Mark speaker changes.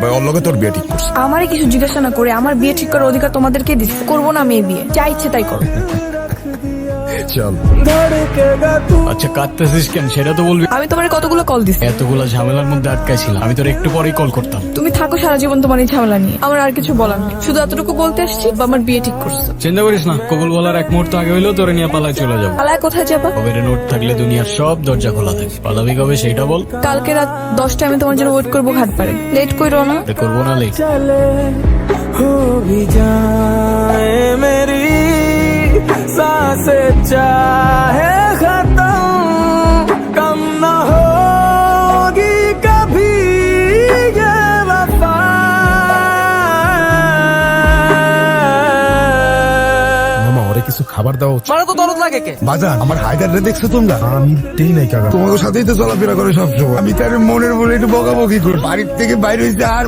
Speaker 1: ভাই ওর লগে তোর বিয়ে ঠিক করছে।
Speaker 2: আমারই কিছু জিজ্ঞাসা না করে আমার বিয়ে ঠিক করার অধিকার তোমাদেরকে দিচ্ছে। করবো না মেয়ে বিয়ে, যা ইচ্ছে তাই করো।
Speaker 1: চল।
Speaker 3: আচ্ছা কাঁদতেছিস কেন সেটা তো বলবি।
Speaker 2: আমি তোমার কতগুলো কল দিচ্ছি,
Speaker 3: এতগুলা ঝামেলার মধ্যে আটকাইছিলাম, আমি তোর একটু পরেই কল করতাম।
Speaker 2: তুমি থাকো সারা জীবন তোমার এই ঝামেলা নিয়ে। আমার আর কিছু বলার নেই, শুধু এতটুকু বলতে আসছি আমার বিয়ে ঠিক করছো।
Speaker 3: চিন্তা করিস না, কবুল বলার এক মুহূর্ত আগে হইলেও তোরে নিয়ে পালায় চলে যাবো।
Speaker 2: পালায় কোথায় যাবা?
Speaker 3: কবের নোট থাকলে দুনিয়ার সব দরজা খোলা থাকে। পালাবি কবে সেইটা বল।
Speaker 2: কালকে রাত 10টায় আমি তোমার জন্য ওয়েট করবো ঘাট পাড়ে। লেট করো না।
Speaker 3: এটা করবো না লেট।
Speaker 4: हो भी जाए मेरी सांसें चाहे खत्म कम न होगी कभी ये वफा।
Speaker 1: মামা ওরে কিছু খাবার দেওয়া উচিত।
Speaker 4: मारो तो दौलत लगे के
Speaker 1: বাজান আমার হায়দার রে দেখছো তোমরা? আমি দেই নাই কাকা, তোমাদের সাথেই তো চলাফেরা করে সবসময়। আমি তার মনের বলে একটু বকাবকি করি, বাড়ির থেকে বাইরে হয়েছে আর